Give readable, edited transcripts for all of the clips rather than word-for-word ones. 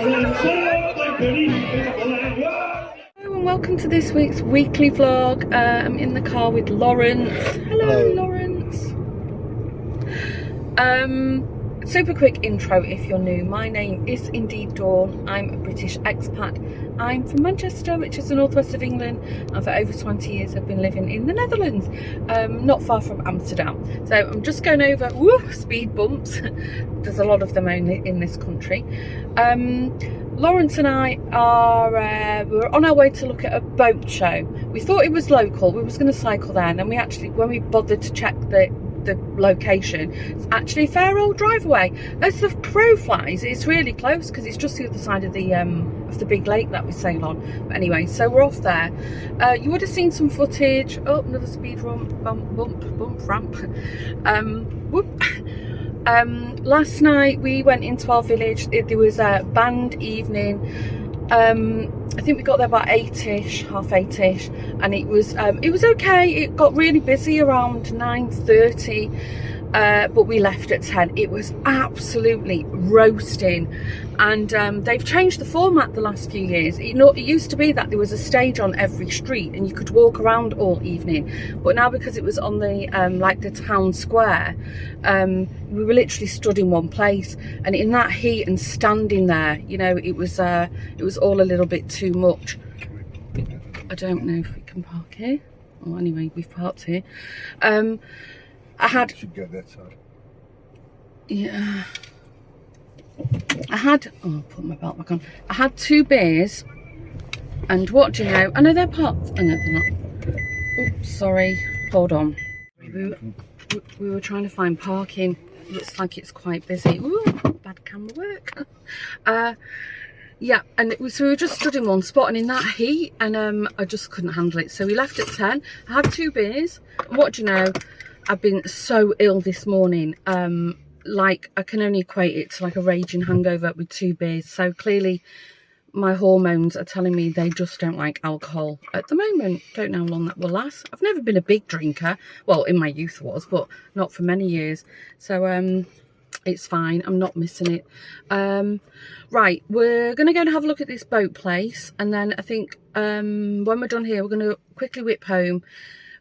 And welcome to this week's weekly vlog. I'm in the car with Lawrence. Hello. Lawrence. Super quick intro if you're new. My name is indeed Dawn. I'm a British expat. I'm from Manchester, which is the northwest of England, and for over 20 years I've been living in the Netherlands, not far from Amsterdam. So I'm just going over speed bumps. There's a lot of them only in this country. Lawrence and I are we're on our way to look at a boat show. We thought it was local. We was going to cycle there, and then we actually, when we bothered to check the location, it's actually a fair old drive away. As the crow flies, it's really close because it's just the other side of the big lake that we sail on. But anyway, so we're off there. You would have seen some footage. Oh, another speed bump ramp. Last night we went into our village. There was a band evening. I think we got there about 8ish, half 8ish, and it was okay. It got really busy around 9:30, but we left at 10. It was absolutely roasting, and they've changed the format the last few years. It used to be that there was a stage on every street and you could walk around all evening, but now because it was on the like the town square, we were literally stood in one place, and in that heat and standing there, you know, it was all a little bit too much. I don't know if we can park here. Well, anyway, we've parked here. I should get that side. Yeah. Oh, I'll put my belt back on. I had 2 beers, and what do you know? I know they're parked. Oh, no, they're not. Oops, sorry. Hold on. We were trying to find parking. Looks like it's quite busy. Ooh, bad camera work. Yeah, and so we were just stood in one spot, and in that heat, and I just couldn't handle it. So we left at 10. I had 2 beers. And what do you know? I've been so ill this morning. Like, I can only equate it to like a raging hangover with 2 beers. So clearly my hormones are telling me they just don't like alcohol at the moment. Don't know how long that will last. I've never been a big drinker. Well, in my youth was, but not for many years. So it's fine. I'm not missing it. Right, we're going to go and have a look at this boat place. And then I think when we're done here, we're going to quickly whip home,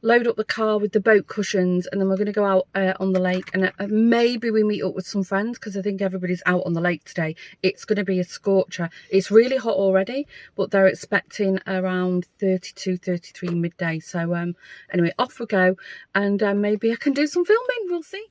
load up the car with the boat cushions, and then we're going to go out on the lake, and maybe we meet up with some friends because I think everybody's out on the lake today. It's going to be a scorcher. It's really hot already, but they're expecting around 32, 33 midday. So anyway, off we go, and maybe I can do some filming. We'll see.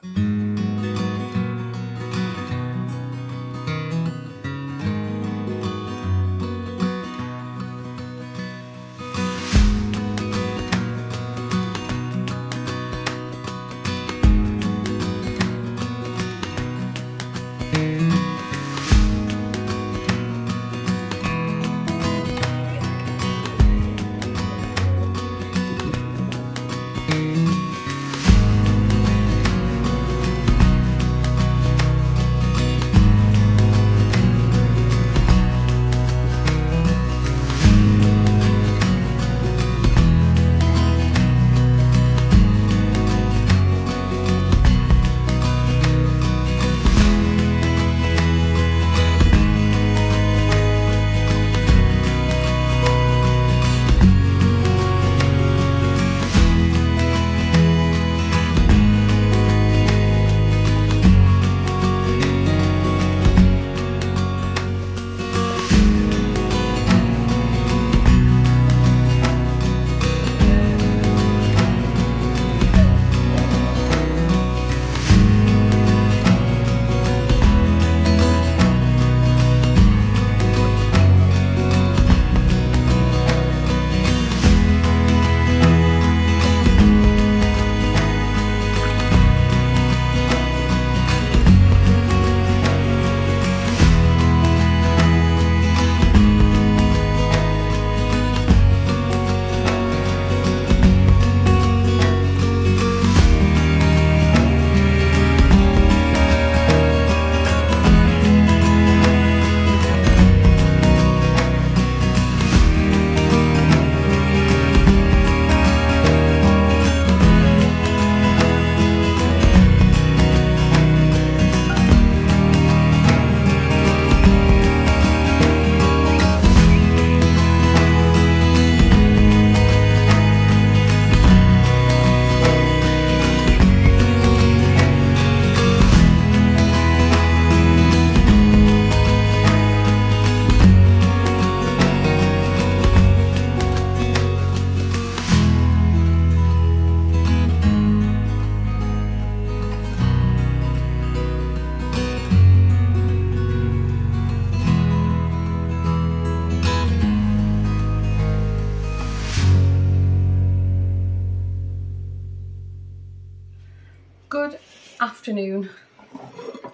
afternoon.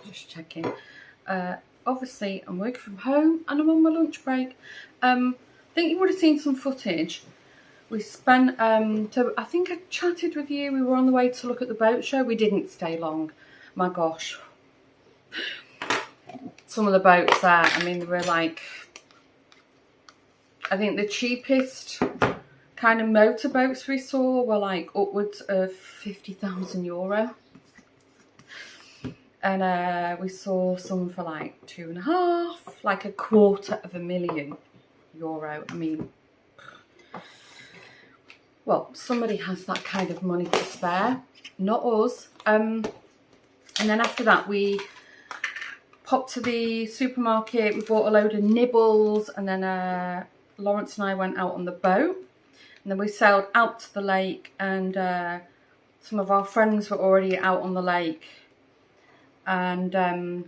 Just checking. Obviously, I'm working from home and I'm on my lunch break. I think you would have seen some footage. We spent, so I think I chatted with you. We were on the way to look at the boat show. We didn't stay long. My gosh. Some of the boats there, I mean, they were like, I think the cheapest kind of motorboats we saw were like upwards of €50,000. And we saw some for like 2.5, like €250,000. I mean, well, somebody has that kind of money to spare, not us. And then after that, we popped to the supermarket. We bought a load of nibbles, and then Lawrence and I went out on the boat. And then we sailed out to the lake, and some of our friends were already out on the lake. And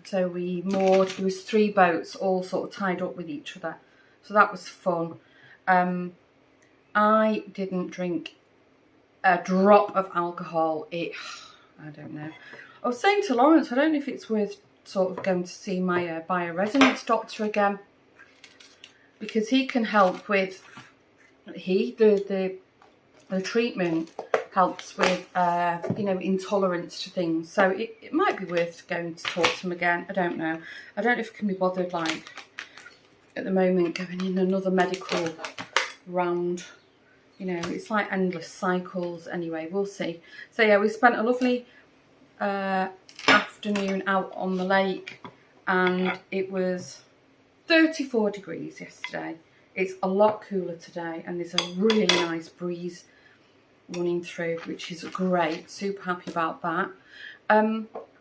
so we moored. There was 3 boats all sort of tied up with each other. So that was fun. I didn't drink a drop of alcohol. I don't know. I was saying to Lawrence, I don't know if it's worth sort of going to see my bioresonance doctor again, because he can help with the treatment helps with you know, intolerance to things. So it might be worth going to talk to him again. I don't know. I don't know if it can be bothered, like, at the moment, going in another medical round. You know, it's like endless cycles. Anyway, we'll see. So yeah, we spent a lovely afternoon out on the lake, and it was 34 degrees yesterday. It's a lot cooler today, and there's a really nice breeze running through, which is great. Super happy about that.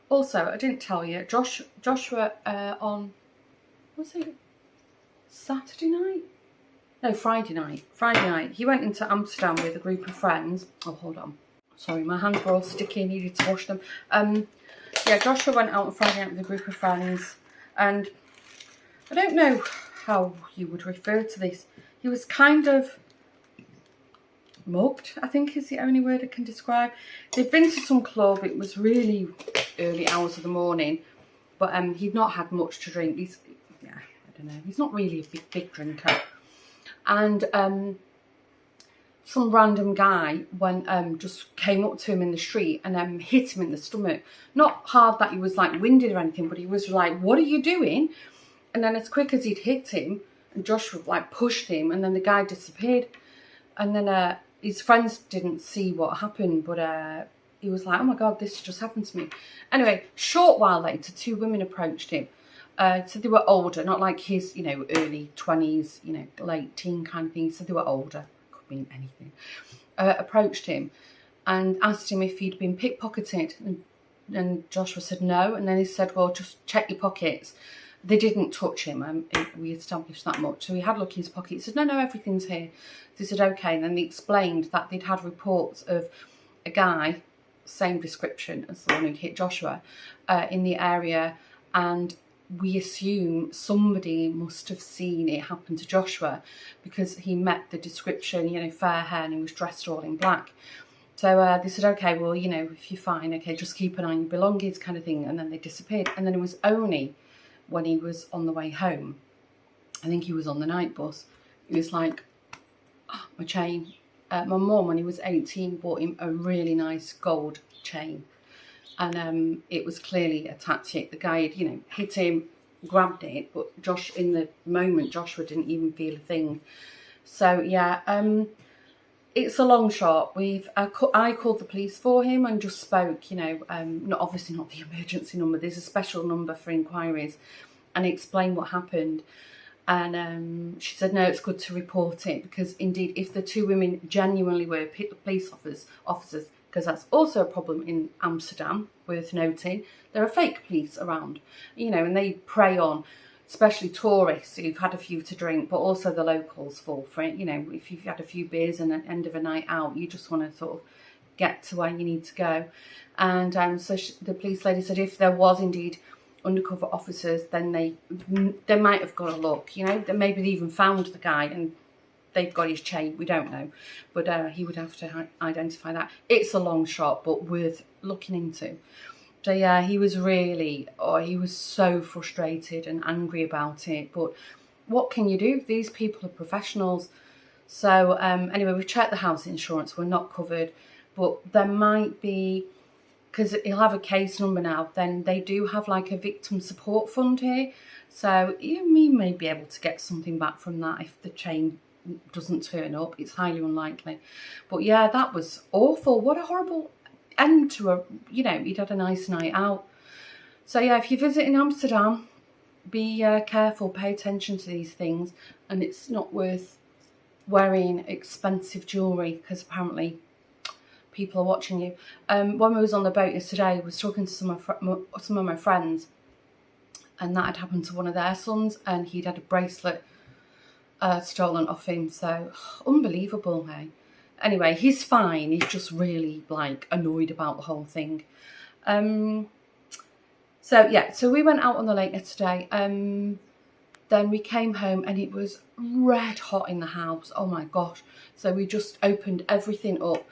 Also, I didn't tell you, Joshua on, was it Saturday night? No, Friday night. He went into Amsterdam with a group of friends. Oh, hold on. Sorry, my hands were all sticky. I needed to wash them. Yeah, Joshua went out on Friday night with a group of friends. And I don't know how you would refer to this. He was kind of mugged, I think is the only word I can describe. They'd been to some club. It was really early hours of the morning. But he'd not had much to drink. He's, yeah, I don't know. He's not really a big drinker. And some random guy just came up to him in the street and hit him in the stomach. Not hard that he was like winded or anything, but he was like, "What are you doing?" And then as quick as he'd hit him, and Joshua like pushed him, and then the guy disappeared. And then his friends didn't see what happened, but he was like, "Oh my God, this just happened to me." Anyway, short while later, 2 women approached him. So they were older, not like his, you know, early 20s, you know, late teen kind of thing. So they were older, could mean anything. Approached him and asked him if he'd been pickpocketed. And Joshua said no. And then he said, "Well, just check your pockets." They didn't touch him. We established that much. So he had a look in his pocket. He said, no, everything's here. They said, okay. And then they explained that they'd had reports of a guy, same description as the one who'd hit Joshua, in the area. And we assume somebody must have seen it happen to Joshua, because he met the description, you know, fair hair, and he was dressed all in black. So they said, okay, well, you know, if you're fine, okay, just keep an eye on your belongings kind of thing. And then they disappeared. And then it was only when he was on the way home, I think he was on the night bus, he was like, oh, my chain. My mum, when he was 18, bought him a really nice gold chain. And it was clearly a tactic. The guy had, you know, hit him, grabbed it, but in the moment, Joshua didn't even feel a thing. So, yeah, it's a long shot. I called the police for him and just spoke, you know, obviously not the emergency number. There's a special number for inquiries, and explained what happened. And she said, no, it's good to report it, because indeed, if the 2 women genuinely were police officers, because that's also a problem in Amsterdam, worth noting, there are fake police around, you know, and they prey on especially tourists who've had a few to drink, but also the locals fall for it. You know, if you've had a few beers and at the end of a night out, you just want to sort of get to where you need to go. And so the police lady said if there was indeed undercover officers, then they might have got a look, you know, maybe they even found the guy and they've got his chain, we don't know. But he would have to identify that. It's a long shot, but worth looking into. So yeah, he was really, he was so frustrated and angry about it. But what can you do? These people are professionals. So anyway, we've checked the house insurance. We're not covered, but there might be, because he'll have a case number now, then they do have like a victim support fund here. So we may be able to get something back from that if the chain doesn't turn up. It's highly unlikely. But yeah, that was awful. What a horrible end to a, he'd had a nice night out. So yeah, if you visit in Amsterdam, be careful, pay attention to these things. And it's not worth wearing expensive jewellery, because apparently people are watching you. When we was on the boat yesterday, I was talking to some of my friends, and that had happened to one of their sons, and he'd had a bracelet stolen off him. So unbelievable, hey. Anyway, he's fine. He's just really like annoyed about the whole thing. So yeah, so we went out on the lake yesterday. Then we came home and it was red hot in the house. Oh my gosh. So we just opened everything up.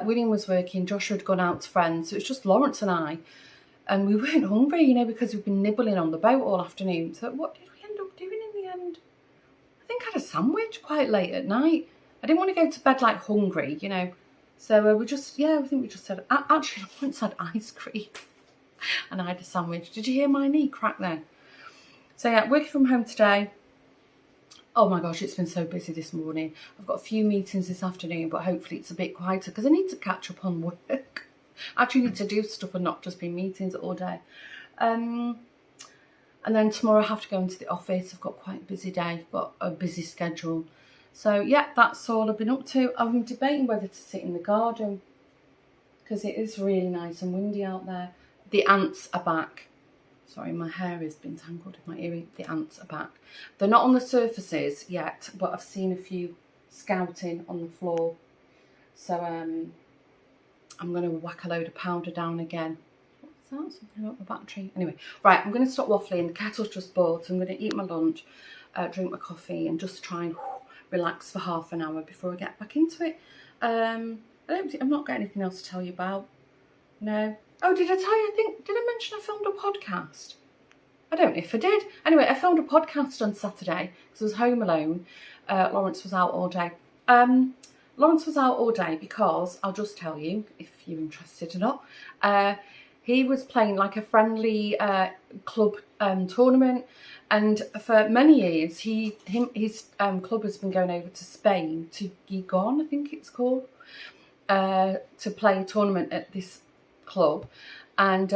William was working, Joshua had gone out to friends. So it was just Lawrence and I. And we weren't hungry, because we've been nibbling on the boat all afternoon. So what did we end up doing in the end? I think I had a sandwich quite late at night. I didn't want to go to bed like hungry, So we just, I think we just had, actually I once had ice cream and I had a sandwich. Did you hear my knee crack then? So yeah, working from home today. Oh my gosh, it's been so busy this morning. I've got a few meetings this afternoon, but hopefully it's a bit quieter because I need to catch up on work. I actually need to do stuff and not just be meetings all day. And then tomorrow I have to go into the office. I've got quite a busy day, got a busy schedule. So yeah, that's all I've been up to. I'm debating whether to sit in the garden because it is really nice and windy out there. The ants are back. Sorry, my hair has been tangled in my earring. The ants are back. They're not on the surfaces yet, but I've seen a few scouting on the floor. So I'm going to whack a load of powder down again. What's that? Something about the battery. Anyway, right, I'm going to stop waffling. The kettle's just boiled, so I'm going to eat my lunch, drink my coffee, and just try and relax for half an hour before I get back into it. I've not got anything else to tell you about. No. Oh, did I tell you? Did I mention I filmed a podcast? I don't know if I did. Anyway, I filmed a podcast on Saturday because I was home alone. Lawrence was out all day. Lawrence was out all day because, I'll just tell you if you're interested or not, he was playing like a friendly club tournament, and for many years his club has been going over to Spain, to Gijon, I think it's called, to play a tournament at this club. And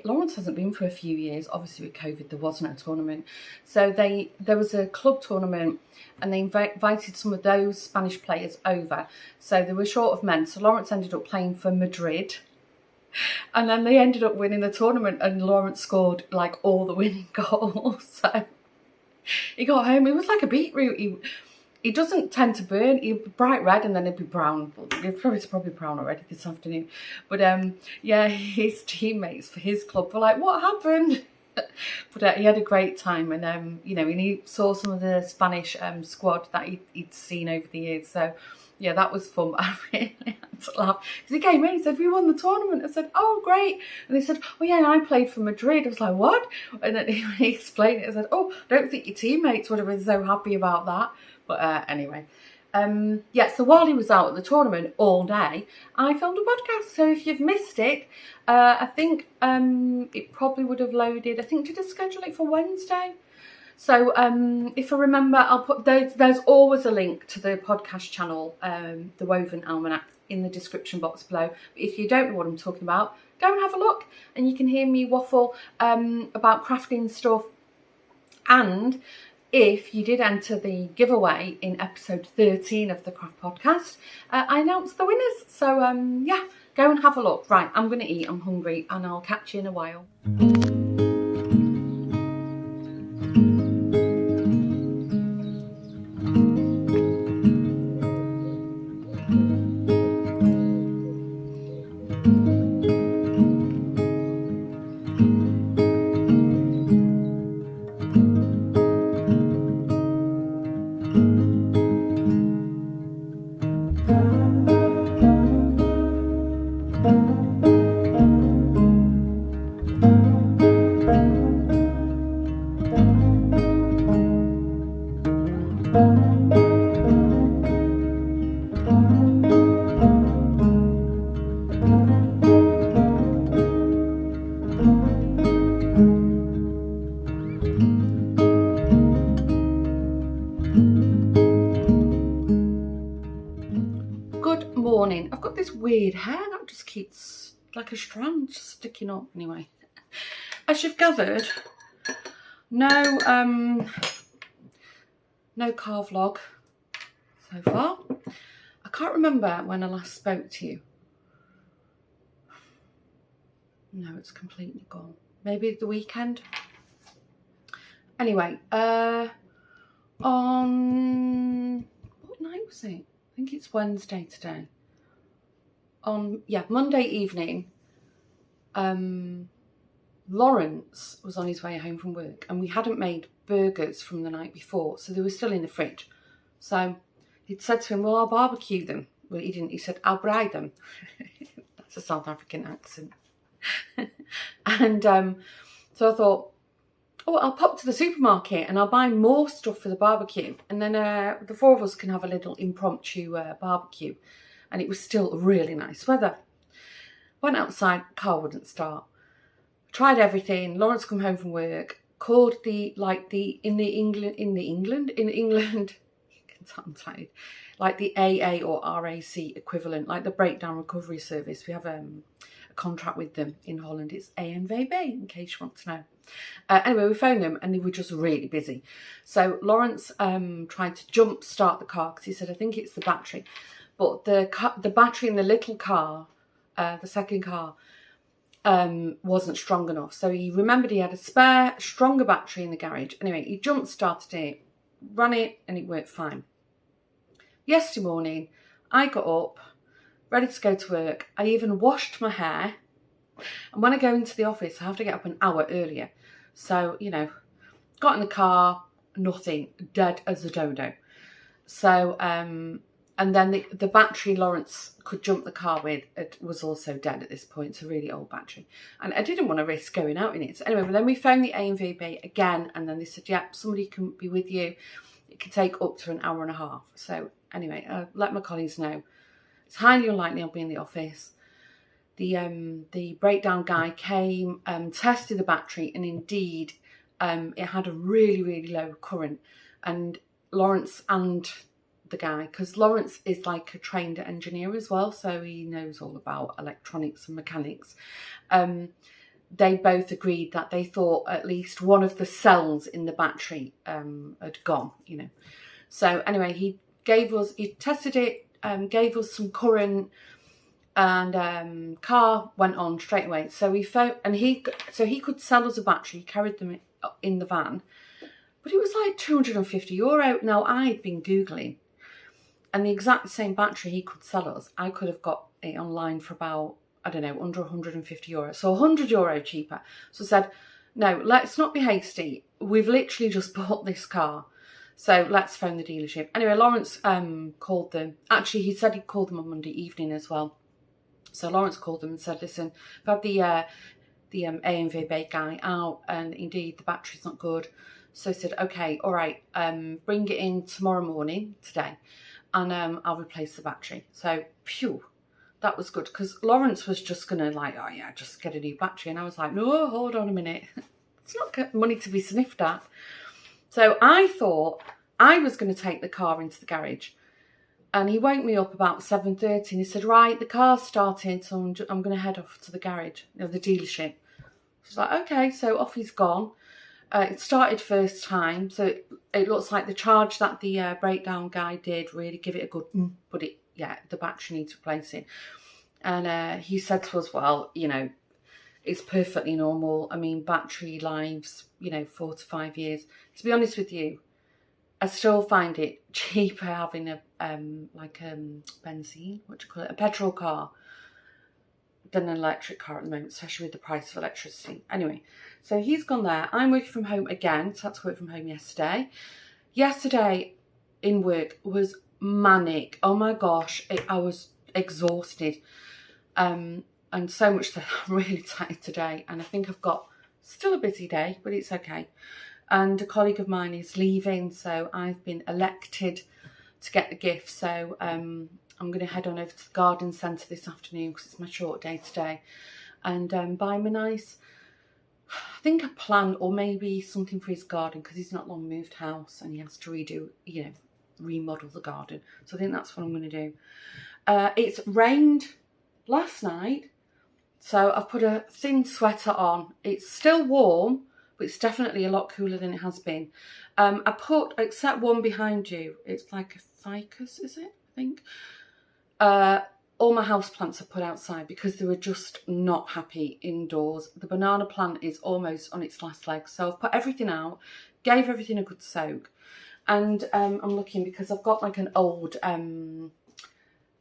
Lawrence hasn't been for a few years. Obviously with COVID there wasn't a tournament, so there was a club tournament and they invited some of those Spanish players over, so they were short of men, so Lawrence ended up playing for Madrid, and then they ended up winning the tournament and Lawrence scored like all the winning goals. So he got home, it was like a beetroot. He doesn't tend to burn. He'll be bright red and then he'll be brown. It's probably brown already this afternoon. But yeah, his teammates for his club were like, what happened? But he had a great time, and and he saw some of the Spanish squad that he'd seen over the years. So yeah, that was fun. I really had to laugh because he came in, he said, we won the tournament. I said, oh great. And they said, oh yeah, and I played for Madrid. I was like, what? And then he explained it. I said, oh, I don't think your teammates would have been so happy about that. But anyway, yeah, so while he was out at the tournament all day, I filmed a podcast. So if you've missed it, I think it probably would have loaded. I think, did I schedule it for Wednesday? So if I remember, I'll put there's always a link to the podcast channel, The Woven Almanac, in the description box below. But if you don't know what I'm talking about, go and have a look and you can hear me waffle about crafting stuff. And if you did enter the giveaway in episode 13 of the Craft Podcast, I announced the winners. So yeah, go and have a look. Right, I'm going to eat, I'm hungry, and I'll catch you in a while. this weird hair that just keeps, like a strand, just sticking up. Anyway, as you've gathered, no car vlog so far. I can't remember when I last spoke to you. No, it's completely gone. Maybe the weekend. Anyway, on what night was it? I think it's Wednesday today. Monday evening, Lawrence was on his way home from work, and we hadn't made burgers from the night before, so they were still in the fridge. So he'd said to him, well, I'll barbecue them. Well, he didn't. He said, I'll braai them. That's a South African accent. And so I thought, oh, I'll pop to the supermarket and I'll buy more stuff for the barbecue. And then the four of us can have a little impromptu barbecue. And it was still really nice weather. Went outside, car wouldn't start. Tried everything. Lawrence come home from work, called in England, I'm tired, like the AA or RAC equivalent, like the breakdown recovery service. We have a contract with them in Holland. It's ANVB, in case you want to know. Anyway, we phoned them and they were just really busy. So Lawrence tried to jump start the car because he said, I think it's the battery. But the battery in the little car, the second car, wasn't strong enough. So he remembered he had a spare, stronger battery in the garage. Anyway, he jump started it, ran it, and it worked fine. Yesterday morning, I got up, ready to go to work. I even washed my hair. And when I go into the office, I have to get up an hour earlier. So, you know, got in the car, nothing, dead as a dodo. So, and then the battery Lawrence could jump the car with, it was also dead at this point. It's a really old battery. And I didn't want to risk going out in it. So anyway, then we phoned the ANVB again. And then they said, yeah, somebody can be with you. It can take up to an hour and a half. So anyway, I let my colleagues know. It's highly unlikely I'll be in the office. The breakdown guy came, tested the battery, and indeed it had a really, really low current. And Lawrence and the guy, because Lawrence is like a trained engineer as well, so he knows all about electronics and mechanics. They both agreed that they thought at least one of the cells in the battery had gone, you know. So anyway, he tested it, gave us some current, and car went on straight away. So we phoned, and he could sell us a battery. He carried them in the van, but it was like €250. Now I'd been googling, and the exact same battery he could sell us, I could have got it online for about, I don't know, under €150, so €100 cheaper. So I said, no, let's not be hasty. We've literally just bought this car. So let's phone the dealership. Anyway, Lawrence called them. Actually, he said he called them on Monday evening as well. So Lawrence called them and said, listen, I've had the ANVB guy out, and indeed the battery's not good. So I said, okay, all right, bring it in tomorrow morning, today, and I'll replace the battery. So, phew, that was good, because Lawrence was just going to like, oh yeah, just get a new battery. And I was like, no, hold on a minute. It's not money to be sniffed at. So I thought I was going to take the car into the garage. And he woke me up about 7:30 and he said, right, the car's starting, so I'm going to head off to the garage, you know, the dealership. I was like, okay, so off he's gone. It started first time, so it looks like the charge that the breakdown guy did really give it a good, but the battery needs replacing. And he said to us, well, you know, it's perfectly normal. I mean, battery lives, you know, 4 to 5 years. To be honest with you, I still find it cheaper having a benzene, what do you call it, a petrol car, than an electric car at the moment, especially with the price of electricity. Anyway, so he's gone there. I'm working from home again, so I had to work from home yesterday. Yesterday in work was manic. Oh my gosh, I was exhausted. And so much that I'm really tired today. And I think I've got still a busy day, but it's okay. And a colleague of mine is leaving, so I've been elected to get the gift. So I'm going to head on over to the garden centre this afternoon because it's my short day today, and buy him a nice, I think a plant or maybe something for his garden, because he's not long moved house and he has to redo, you know, remodel the garden. So I think that's what I'm going to do. It's rained last night, so I've put a thin sweater on. It's still warm, but it's definitely a lot cooler than it has been. I put, except one behind you, it's like a ficus, is it? I think. All my houseplants are put outside because they were just not happy indoors. The banana plant is almost on its last leg, so I've put everything out, gave everything a good soak, and I'm looking because I've got like an old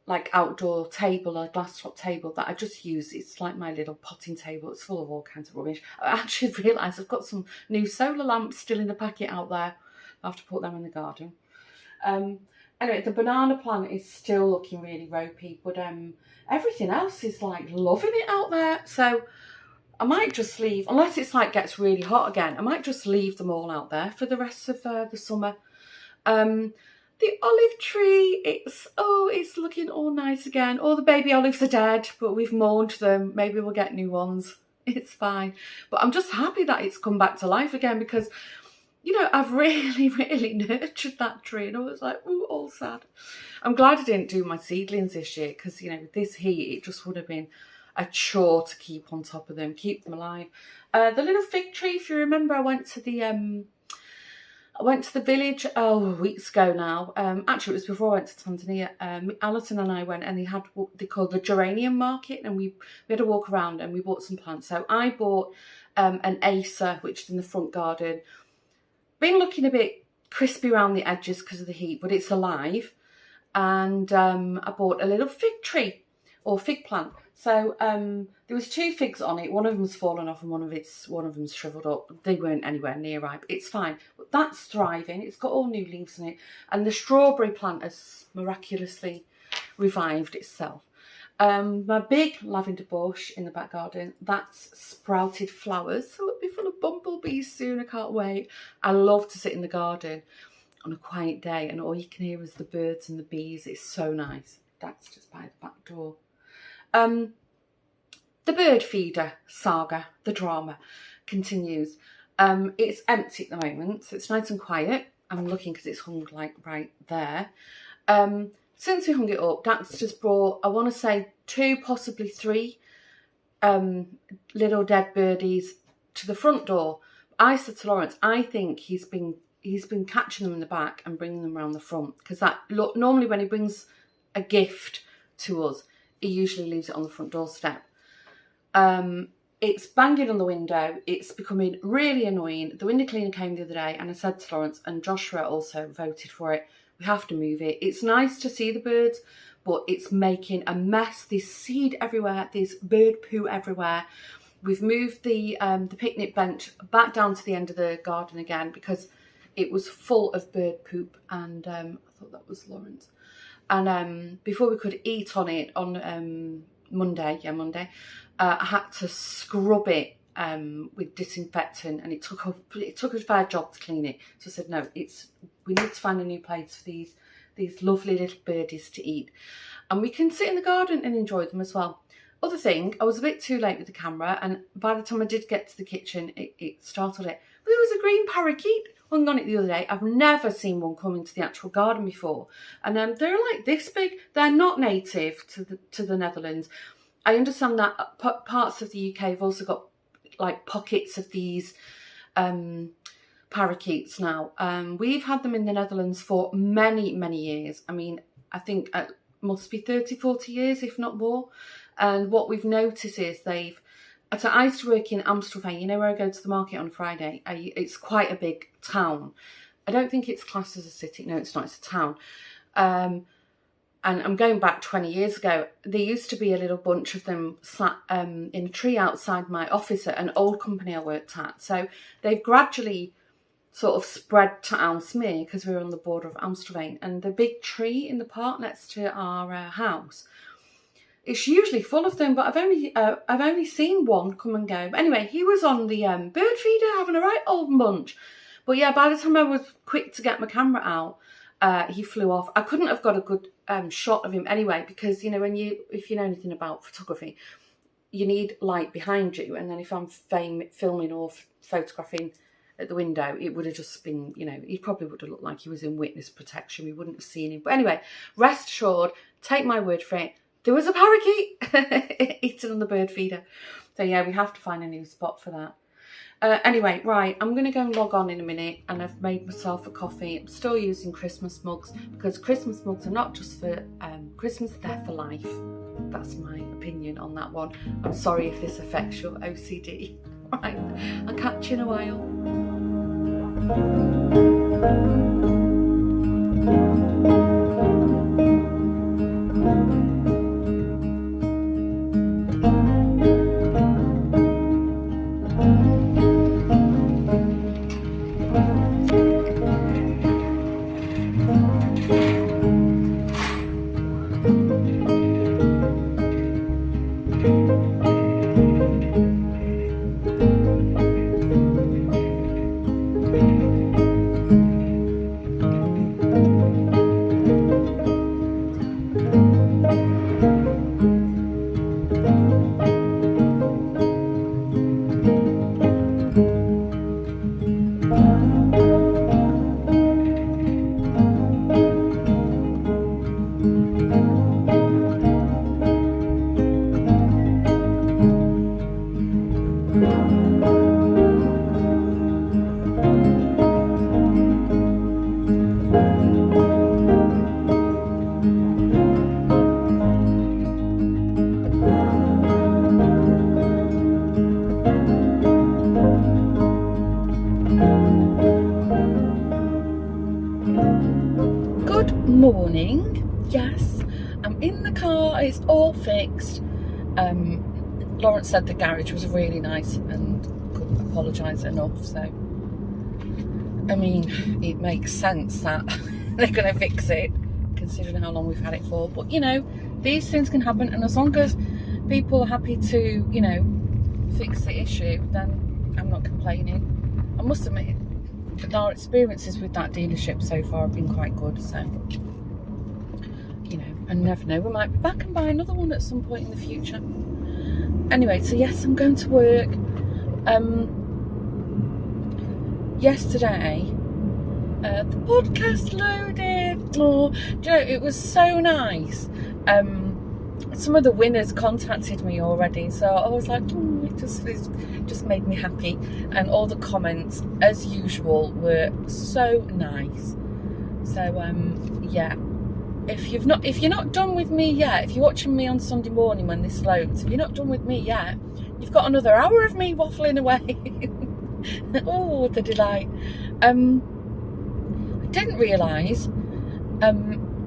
like outdoor table, a glass top table that I just use. It's like my little potting table. It's full of all kinds of rubbish. I actually realised I've got some new solar lamps still in the packet out there. I'll have to put them in the garden. Anyway, the banana plant is still looking really ropey, but everything else is like loving it out there. So I might just leave, unless it's like gets really hot again, I might just leave them all out there for the rest of the summer. The olive tree, it's looking all nice again. All the baby olives are dead, but we've mourned them. Maybe we'll get new ones. It's fine. But I'm just happy that it's come back to life again because, you know, I've really, really nurtured that tree. And I was like, ooh, all sad. I'm glad I didn't do my seedlings this year because, you know, with this heat, it just would have been a chore to keep on top of them, keep them alive. The little fig tree, if you remember, I went to the village weeks ago now. Actually, it was before I went to Tanzania. Alison and I went, and they had what they call the geranium market, and we had a walk around and we bought some plants. So I bought an Acer, which is in the front garden. Been looking a bit crispy around the edges because of the heat, but it's alive. And I bought a little fig tree or fig plant. So there was 2 figs on it. One of them's fallen off and one of them's shriveled up. They weren't anywhere near ripe. It's fine. But that's thriving. It's got all new leaves in it. And the strawberry plant has miraculously revived itself. My big lavender bush in the back garden, that's sprouted flowers. So it'll be full of bumblebees soon. I can't wait. I love to sit in the garden on a quiet day and all you can hear is the birds and the bees. It's so nice. That's just by the back door. The bird feeder saga, the drama, continues. It's empty at the moment, so it's nice and quiet. I'm looking because it's hung like right there. Since we hung it up, Dax just brought, I want to say 2, possibly 3 little dead birdies to the front door. I said to Lawrence, I think he's been catching them in the back and bringing them around the front because normally when he brings a gift to us, he usually leaves it on the front doorstep. It's banging on the window. It's becoming really annoying. The window cleaner came the other day and I said to Lawrence, and Joshua also voted for it, we have to move it. It's nice to see the birds, but it's making a mess. There's seed everywhere. There's bird poo everywhere. We've moved the picnic bench back down to the end of the garden again because it was full of bird poop, and I thought that was Lawrence. And before we could eat on it on Monday, I had to scrub it with disinfectant, and it took a fair job to clean it. So I said, no, we need to find a new place for these lovely little birdies to eat, and we can sit in the garden and enjoy them as well. Other thing, I was a bit too late with the camera, and by the time I did get to the kitchen, it startled it. But there was a green parakeet hung on it the other day. I've never seen one come into the actual garden before, and they're like this big. They're not native to the Netherlands. I understand that parts of the UK have also got like pockets of these parakeets now. We've had them in the Netherlands for many, many years. I mean, I think it must be 30, 40 years, if not more. And what we've noticed is so I used to work in Amsterdam, you know, where I go to the market on Friday. It's quite a big town. I don't think it's classed as a city. No, it's not. It's a town. And I'm going back 20 years ago. There used to be a little bunch of them sat in a tree outside my office at an old company I worked at. So they've gradually sort of spread to Aalsmeer because we're on the border of Amsterdam. And the big tree in the park next to our house, it's usually full of them, but I've only seen one come and go. But anyway, he was on the bird feeder having a right old munch. But yeah, by the time I was quick to get my camera out, he flew off. I couldn't have got a good shot of him anyway, because you know, if you know anything about photography, you need light behind you, and then if I'm filming or photographing at the window, it would have just been, you know, he probably would have looked like he was in witness protection. We wouldn't have seen him. But anyway, rest assured, take my word for it, there was a parakeet eating on the bird feeder. So yeah, we have to find a new spot for that. Anyway, right, I'm going to go and log on in a minute, and I've made myself a coffee. I'm still using Christmas mugs, because Christmas mugs are not just for Christmas, they're for life. That's my opinion on that one. I'm sorry if this affects your OCD. Right, I'll catch you in a while. Morning. Yes, I'm in the car, it's all fixed. Lawrence said the garage was really nice and couldn't apologise enough, so I mean, it makes sense that they're going to fix it considering how long we've had it for. But you know, these things can happen, and as long as people are happy to, you know, fix the issue, then I'm not complaining. I must admit, our experiences with that dealership so far have been quite good, so you know, I never know, we might be back and buy another one at some point in the future. Anyway, so yes, I'm going to work. Yesterday the podcast loaded. Oh, do you know, it was so nice. Some of the winners contacted me already, so I was like, it just made me happy. And all the comments, as usual, were so nice. So yeah, if you're not done with me yet, if you're watching me on Sunday morning when this loads, if you're not done with me yet, you've got another hour of me waffling away. Oh, the delight. I didn't realise,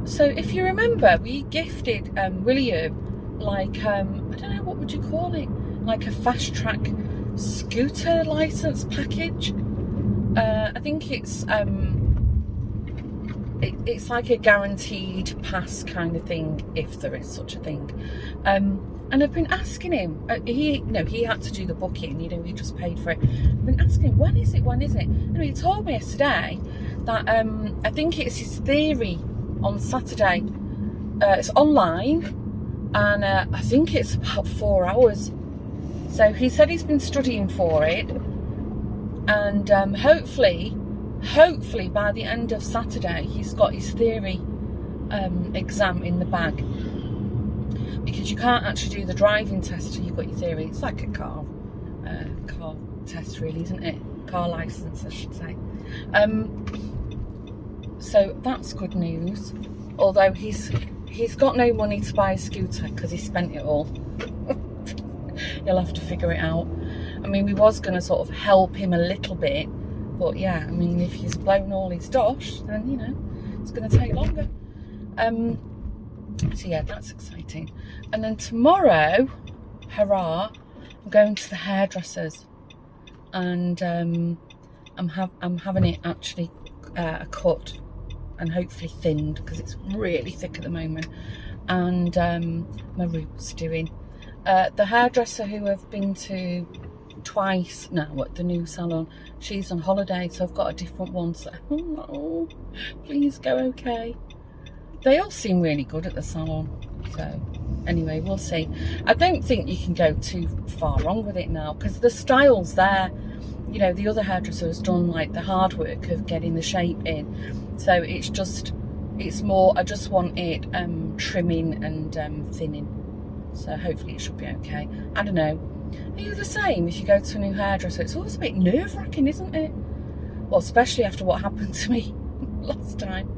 so if you remember, we gifted William, like, I don't know, what would you call it, like a fast track scooter licence package. I think it's like a guaranteed pass kind of thing, if there is such a thing. And I've been asking him, he had to do the booking, you know, he just paid for it. I've been asking him, when is it? And he told me yesterday that I think it's his theory on Saturday. It's online, and I think it's about 4 hours. So he said he's been studying for it, and hopefully by the end of Saturday he's got his theory exam in the bag, because you can't actually do the driving test till you've got your theory. It's like a car test, really, isn't it? Car license, I should say. So that's good news, although he's got no money to buy a scooter because he spent it all. He'll have to figure it out. I mean, we was going to sort of help him a little bit, but yeah, I mean, if he's blown all his dosh, then, you know, it's going to take longer. So yeah, that's exciting. And then tomorrow, hurrah, I'm going to the hairdressers, and I'm having it actually cut and hopefully thinned, because it's really thick at the moment. And my roots doing. The hairdresser who I've been to twice now at the new salon, she's on holiday, so I've got a different one. So oh, please go okay. They all seem really good at the salon, so anyway, we'll see. I don't think you can go too far wrong with it now, because the style's there. you know, the other hairdresser has done like the hard work of getting the shape in. So it's more, I just want it trimming and thinning. So hopefully it should be okay. I don't know. Are you the same if you go to a new hairdresser? It's always a bit nerve-wracking, isn't it? Well, especially after what happened to me last time.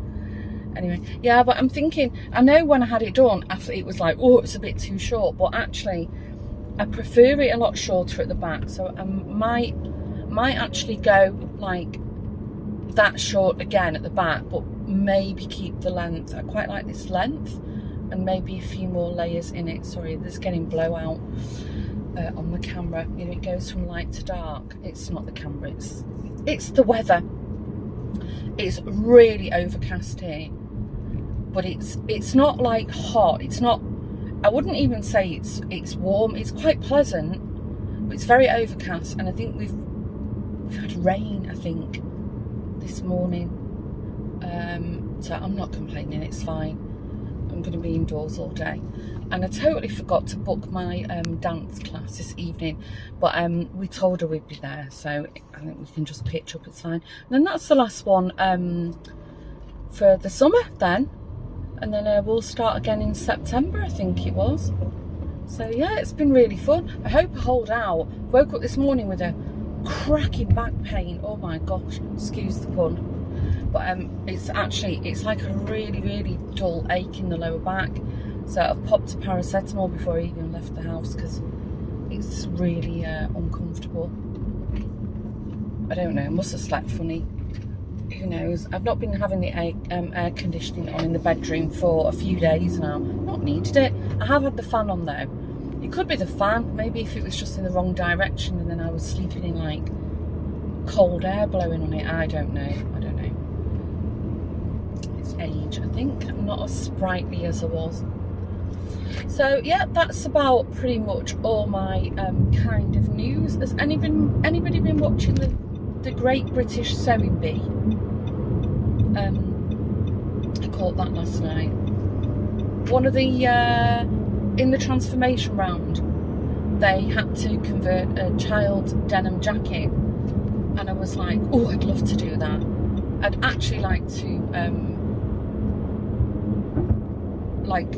Anyway, yeah, but I'm thinking, I know when I had it done, after it was like, oh, it's a bit too short, but actually I prefer it a lot shorter at the back. So I might actually go like that short again at the back, but maybe keep the length. I quite like this length, and maybe a few more layers in it. Sorry, there's getting blowout on the camera. You know, it goes from light to dark. It's not the camera, it's the weather. It's really overcast here, but it's not like hot. It's not, I wouldn't even say it's warm. It's quite pleasant, but it's very overcast. And I think we've had rain, I think, this morning. So I'm not complaining, it's fine. I'm going to be indoors all day. And I totally forgot to book my dance class this evening, but we told her we'd be there, so I think we can just pitch up, it's fine. And then that's the last one for the summer then, and then we'll start again in September, I think it was. So yeah, it's been really fun. I hope I hold out. Woke up this morning with a cracking back pain, oh my gosh, excuse the pun. But it's like a really dull ache in the lower back. So I've popped a paracetamol before I even left the house because it's really uncomfortable. I don't know, I must have slept funny. Who knows? I've not been having the air conditioning on in the bedroom for a few days now. Not needed it. I have had the fan on though. It could be the fan, maybe if it was just in the wrong direction and then I was sleeping in like cold air blowing on it. I don't know. It's age, I think. I'm not as sprightly as I was. So yeah, that's about pretty much all my kind of news. Has anybody been watching the Great British Sewing Bee? I caught that last night. One of the in the transformation round, they had to convert a child's denim jacket, and I was like, oh, I'd love to do that. I'd actually like to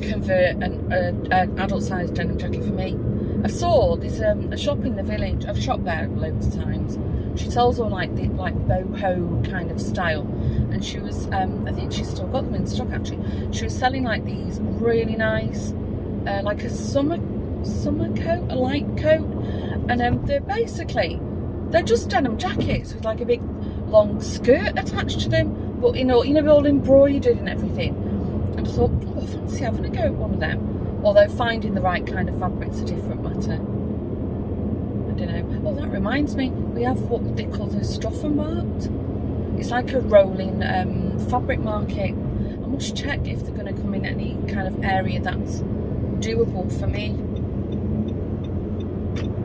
convert an adult sized denim jacket for me. I saw this a shop in the village. I've shopped there loads of times. She sells all like the boho kind of style, and she was I think she's still got them in stock actually. She was selling like these really nice like a summer coat, a light coat, and they're just denim jackets with like a big long skirt attached to them, but you know all embroidered and everything. And I thought, oh, I fancy having a go at one of them. Although finding the right kind of fabric's a different matter. I don't know. Oh, that reminds me, we have what they call the Stoffenmarkt. It's like a rolling fabric market. I must check if they're going to come in any kind of area that's doable for me.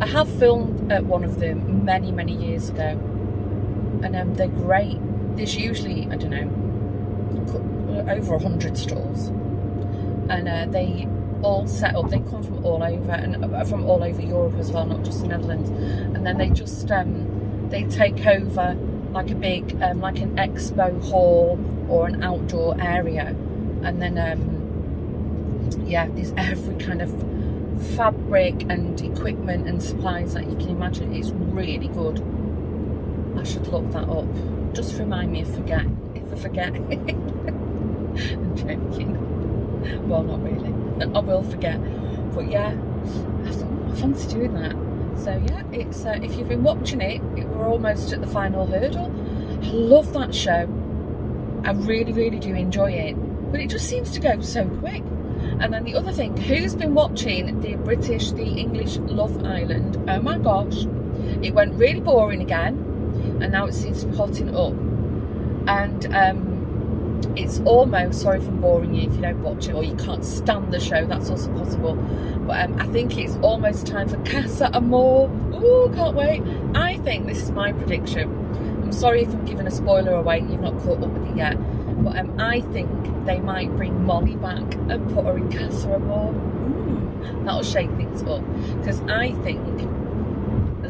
I have filmed at one of them many years ago, and they're great. There's usually, I don't know, over 100 stalls, and they all set up. They come from all over, and from all over Europe as well, not just the Netherlands. And then they just they take over like a big like an expo hall or an outdoor area, and then yeah, there's every kind of fabric and equipment and supplies that you can imagine. It's really good. I should look that up. Just remind me if I forget. I'm joking. Well, not really. I will forget. But yeah, I thought, I fancy doing that. So yeah, it's if you've been watching it, we're almost at the final hurdle. I love that show. I really do enjoy it. But it just seems to go so quick. And then the other thing, who's been watching the English Love Island? Oh my gosh. It went really boring again, and now it seems to be hotting up. And it's almost, sorry for boring you if you don't watch it or you can't stand the show, that's also possible. But I think it's almost time for Casa Amor. Ooh, can't wait. I think this is my prediction. I'm sorry if I'm giving a spoiler away and you've not caught up with it yet. But I think they might bring Molly back and put her in Casa Amor. That'll shake things up. Because I think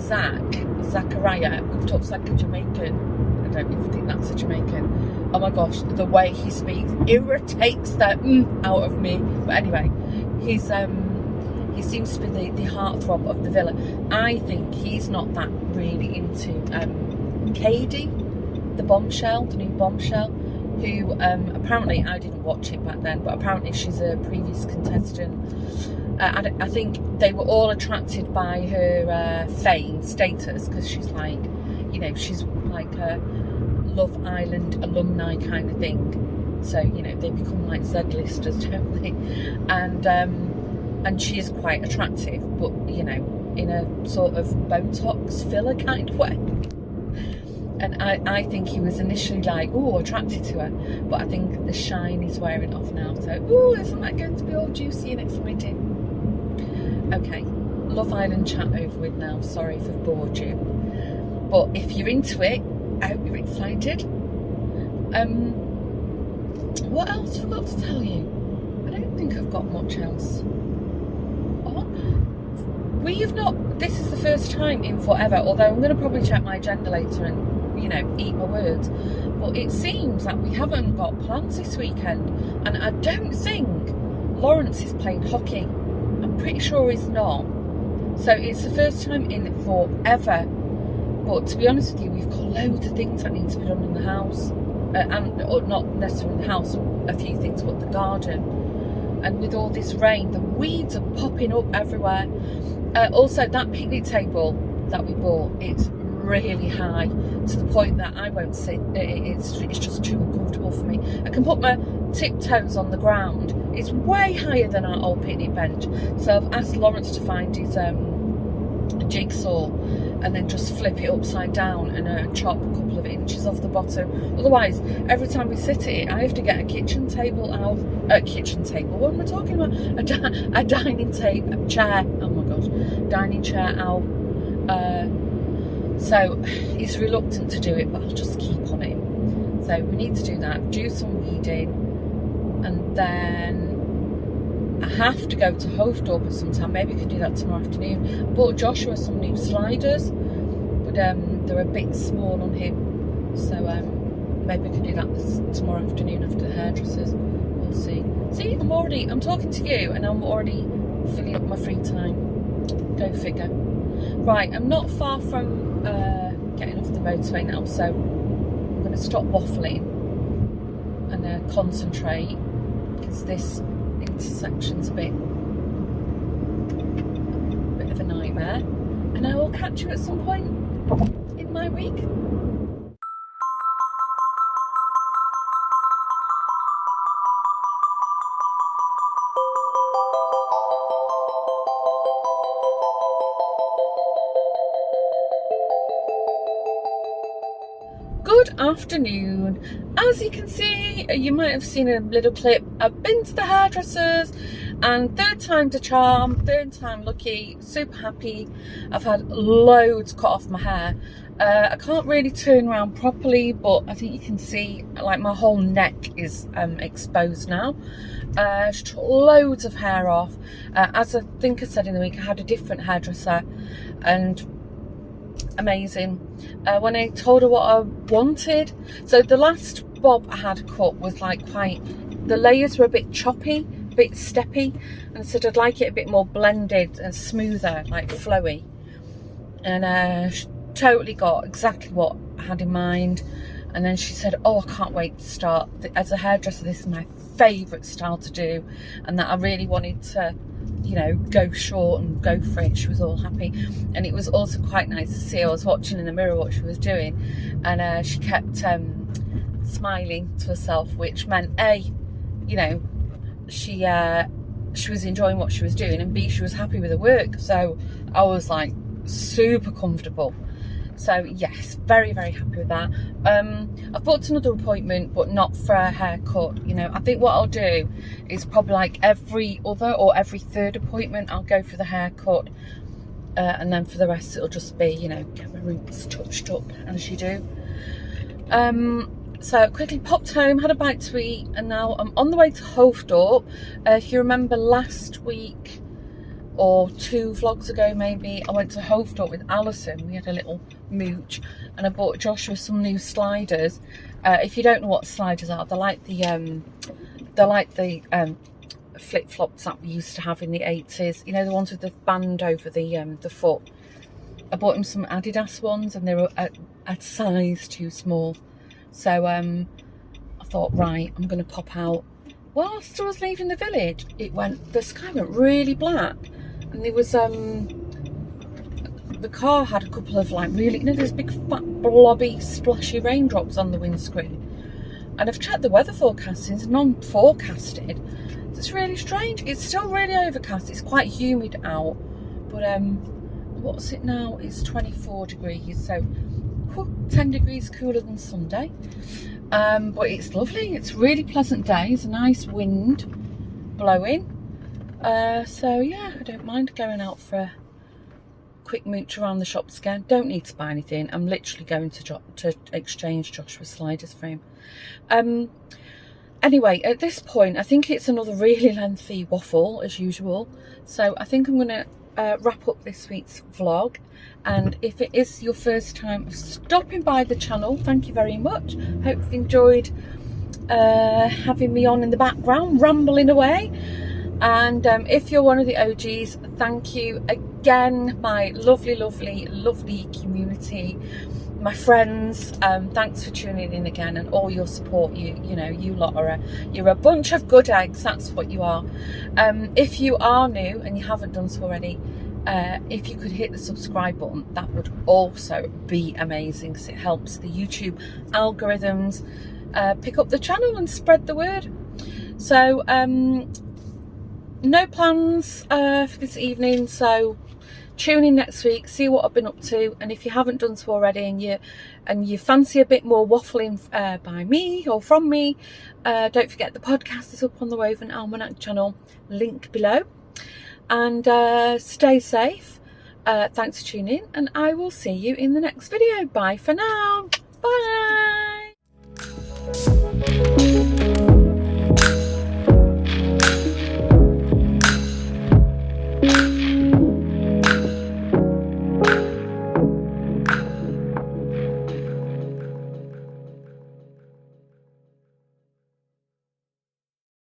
Zachariah, who talks like a Jamaican. I don't even think that's a Jamaican. Oh my gosh, the way he speaks irritates the out of me. But anyway, he seems to be the heartthrob of the villa. I think he's not that really into Katie, the bombshell, the new bombshell, who apparently, I didn't watch it back then, but apparently she's a previous contestant. I think they were all attracted by her fame, status, because she's like, you know, she's like a Love Island alumni kind of thing. So, you know, they become like Z-listers, don't they? And she is quite attractive, but, you know, in a sort of Botox filler kind of way. And I think he was initially like, oh, attracted to her. But I think the shine is wearing off now. So, oh, isn't that going to be all juicy and exciting? Okay, Love Island chat over with now. Sorry if I've bored you. But if you're into it, I hope you're excited. What else have I got to tell you? I don't think I've got much else. We have not, this is the first time in forever, although I'm going to probably check my agenda later and, you know, eat my words, but it seems that we haven't got plans this weekend, and I don't think Lawrence is playing hockey. I'm pretty sure he's not. So it's the first time in forever. But to be honest with you, we've got loads of things that need to be done in the house, or not necessarily in the house, a few things, but the garden. And with all this rain, the weeds are popping up everywhere. Also, that picnic table that we bought, it's really high to the point that I won't sit. It's just too uncomfortable for me. I can put my tiptoes on the ground. It's way higher than our old picnic bench. So I've asked Lawrence to find his jigsaw and then just flip it upside down and chop a couple of inches off the bottom. Otherwise, every time we sit at it, I have to get a kitchen table out. Kitchen table, what am I talking about? A dining table, a chair. Oh my gosh, dining chair out. So he's reluctant to do it, but I'll just keep on it. So we need to do that, do some weeding, and then I have to go to Hoofddorp at some time. Maybe I could do that tomorrow afternoon. I bought Joshua some new sliders, but they're a bit small on him. So maybe I could do that tomorrow afternoon after the hairdressers. We'll see. See, I'm talking to you and I'm already filling up my free time. Go figure. Right, I'm not far from getting off the motorway now, so I'm going to stop waffling and concentrate, because this intersection's a bit of a nightmare, and I will catch you at some point in my week. Good afternoon. As you can see, you might have seen a little clip. I've been to the hairdressers, and third time's a charm, third time lucky, super happy. I've had loads cut off my hair. I can't really turn around properly, but I think you can see like my whole neck is exposed now. She took loads of hair off. As I think I said in the week, I had a different hairdresser, and amazing. When I told her what I wanted, so the last bob I had cut was like the layers were a bit choppy, a bit steppy, and I said I'd like it a bit more blended and smoother, like flowy, and she totally got exactly what I had in mind. And then she said, oh, I can't wait to start. As a hairdresser, this is my favourite style to do, and that I really wanted to, you know, go short and go for it. She was all happy, and it was also quite nice to see. I was watching in the mirror what she was doing, and she kept smiling to herself, which meant A, you know, she was enjoying what she was doing, and B, she was happy with her work. So I was like super comfortable. So yes, very, very happy with that. I've booked another appointment, but not for a haircut. You know, I think what I'll do is probably like every other or every third appointment, I'll go for the haircut. And then for the rest, it'll just be, you know, get my roots touched up as you do. So quickly popped home, had a bite to eat, and now I'm on the way to Hoofddorp. If you remember last week, or 2 vlogs ago maybe, I went to Hoofddorp with Alison. We had a little mooch, and I bought Joshua some new sliders. If you don't know what sliders are, they're like the flip-flops that we used to have in the 80s, you know, the ones with the band over the foot. I bought him some Adidas ones, and they were a size too small. So I thought, right, I'm going to pop out. Whilst I was leaving the village, the sky went really black, and there was the car had a couple of like really, you know, those big fat blobby splashy raindrops on the windscreen. And I've checked the weather forecasting, it's non-forecasted. It's really strange. It's still really overcast. It's quite humid out, but what's it now? It's 24 degrees, so 10 degrees cooler than Sunday. But it's lovely. It's a really pleasant day. There's a nice wind blowing. So yeah, I don't mind going out for a quick mooch around the shops again. Don't need to buy anything. I'm literally going to exchange Joshua's sliders for him. Anyway, at this point, I think it's another really lengthy waffle as usual. So I think I'm going to wrap up this week's vlog. And if it is your first time of stopping by the channel, thank you very much. Hope you've enjoyed having me on in the background, rambling away. And if you're one of the OGs, thank you again, my lovely, lovely, lovely community, my friends. Thanks for tuning in again, and all your support. You know, you lot are you're a bunch of good eggs. That's what you are. If you are new and you haven't done so already, if you could hit the subscribe button, that would also be amazing, because it helps the YouTube algorithms pick up the channel and spread the word. So no plans for this evening, so tune in next week, see what I've been up to. And if you haven't done so already, and you fancy a bit more waffling by me or from me, don't forget the podcast is up on the Woven Almanac channel, link below. And stay safe. Thanks for tuning in, and I will see you in the next video. Bye for now. Bye.